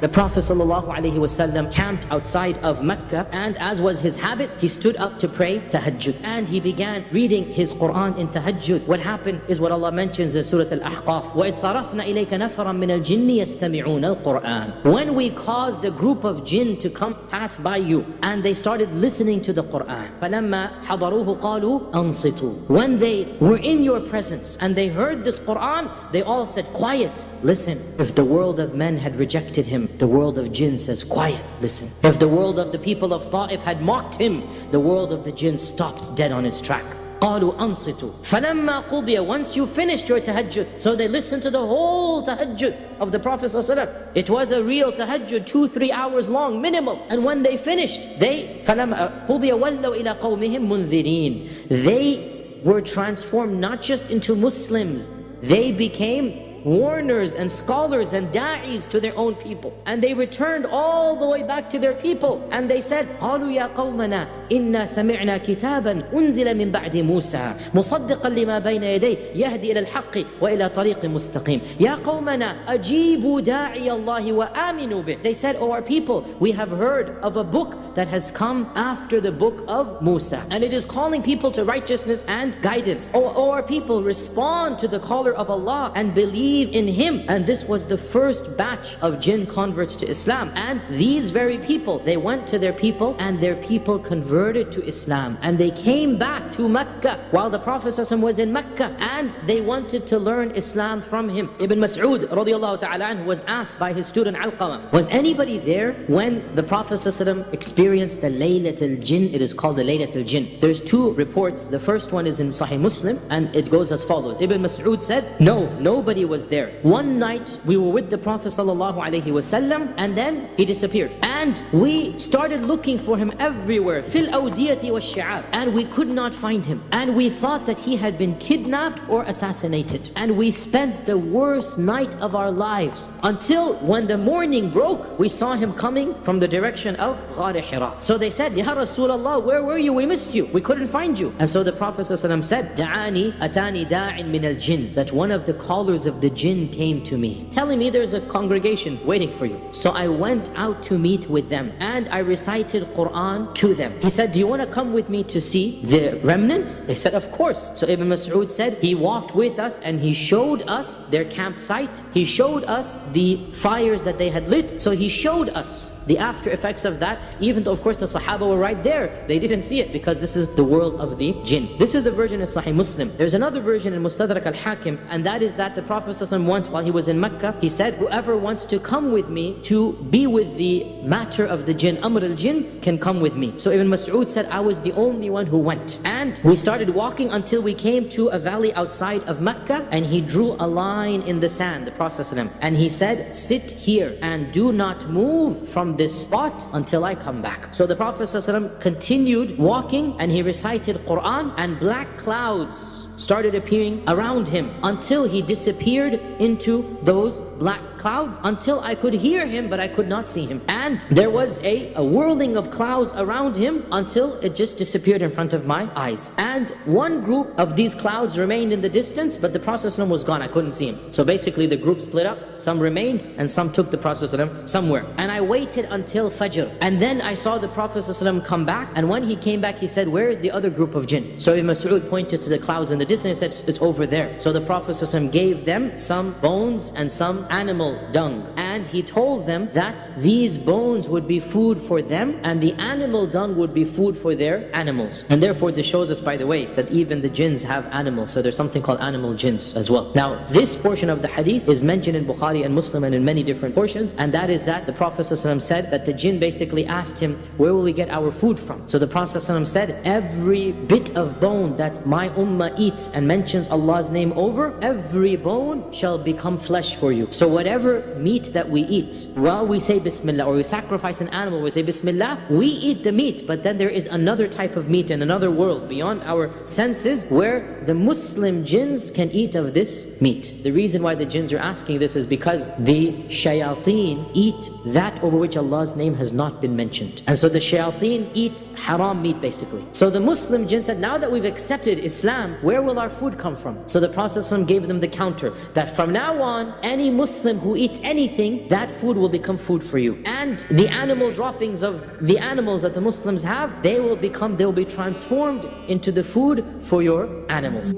the Prophet ﷺ camped outside of Mecca, and as was his habit, he stood up to pray tahajjud, and he began reading his Qur'an in tahajjud. What happened is what Allah mentions in Surah Al-Ahqaf, وَإِذْ صَرَفْنَا إِلَيْكَ نَفَرًا مِنَ الْجِنِّ يَسْتَمِعُونَ الْقُرْآنَ. When we caused a group of jinn to come pass by you, and they started listening to the Qur'an. فَلَمَّا حَضَرُوهُ قَالُوا أَنصِتُوا. When they were in your presence and they heard this Qur'an, they all said, quiet, listen. If the world of men had rejected him, the world of jinn says, quiet, listen. If the world of the people of Ta'if had mocked him, the world of the jinn stopped dead on its track. قالوا أنصتوا فلما قضي. Once you finished your tahajjud, so they listened to the whole tahajjud of the Prophet ﷺ. It was a real tahajjud, 2-3 hours long minimum. And when they finished, فلما قضي ولوا إلى قومهم منذرين. They were transformed not just into Muslims, they became warners and scholars and da'is to their own people. And they returned all the way back to their people, and they said, قالوا يا قومنا إنا سمعنا كتابا أنزل من بعد موسى مصدقا لما بين يديه يهدي إلى الحق وإلى طريق مستقيم يا قومنا أجيبوا داعي الله وآمنوا به. They said, oh our people, we have heard of a book that has come after the book of Musa, and it is calling people to righteousness and guidance. Oh our people, respond to the caller of Allah and believe in him. And this was the first batch of jinn converts to Islam. And these very people, they went to their people, and their people converted to Islam, and they came back to Mecca while the Prophet ﷺ was in Mecca, and they wanted to learn Islam from him. Ibn Mas'ud radiallahu ta'ala anhu was asked by his student Alqamah, was anybody there when the Prophet ﷺ experienced the Laylat al-Jinn? It is called the Laylat al-Jinn. There's two reports. The first one is in Sahih Muslim, and it goes as follows. Ibn Mas'ud said, no, nobody was there. One night we were with the Prophet ﷺ, and then he disappeared, and we started looking for him everywhere, fil awdiyati wa shi'ab, and we could not find him, and we thought that he had been kidnapped or assassinated, and we spent the worst night of our lives until when the morning broke, we saw him coming from the direction of Ghar Hira. So they said, Ya Rasulullah, where were you? We missed you, we couldn't find you. And so the Prophet ﷺ said, atani da'in min al-jinn, that one of the callers of the jinn came to me, telling me there's a congregation waiting for you. So I went out to meet with them, and I recited Qur'an to them. He said, do you want to come with me to see the remnants? They said, of course. So Ibn Mas'ud said, he walked with us and he showed us their campsite. He showed us the fires that they had lit. So he showed us the after effects of that, even though of course the Sahaba were right there. They didn't see it because this is the world of the jinn. This is the version in Sahih Muslim. There's another version in Mustadrak al-Hakim, and that is that the Prophet ﷺ once, while he was in Mecca, he said, whoever wants to come with me to be with the matter of the jinn, Amr al-Jinn, can come with me. So Ibn Mas'ud said, I was the only one who went. And we started walking until we came to a valley outside of Mecca, and he drew a line in the sand, the Prophet ﷺ, and he said, sit here and do not move from this spot until I come back. So the Prophet ﷺ continued walking, and he recited Qur'an, and black clouds started appearing around him until he disappeared into those black clouds, until I could hear him but I could not see him. And there was a whirling of clouds around him until it just disappeared in front of my eyes. And one group of these clouds remained in the distance, but the Prophet ﷺ was gone. I couldn't see him. So basically the group split up. Some remained and some took the Prophet ﷺ somewhere. And I waited until Fajr, and then I saw the Prophet ﷺ come back, and when he came back he said, where is the other group of jinn? So Ibn Mas'ud pointed to the clouds in the distance and said, it's over there. So the Prophet ﷺ gave them some bones and some animal dung, and he told them that these bones would be food for them and the animal dung would be food for their animals. And therefore this shows us, by the way, that even the jinns have animals. So there's something called animal jinns as well. Now this portion of the hadith is mentioned in Bukhari and Muslim and in many different portions, and that is that the Prophet ﷺ said that the jinn basically asked him, where will we get our food from? So the Prophet ﷺ said, every bit of bone that my ummah eats and mentions Allah's name over, every bone shall become flesh for you. So whatever meat that we eat, while we say Bismillah, or we sacrifice an animal, we say Bismillah, we eat the meat, but then there is another type of meat in another world beyond our senses where the Muslim jinns can eat of this meat. The reason why the jinns are asking this is because the shayateen eat that over which Allah's name has not been mentioned. And so the shayateen eat haram meat basically. So the Muslim jinn said, now that we've accepted Islam, where will our food come from? So the Prophet ﷺ gave them the counter, that from now on, any Muslim who eats anything eating, that food will become food for you. And the animal droppings of the animals that the Muslims have, they will be transformed into the food for your animals.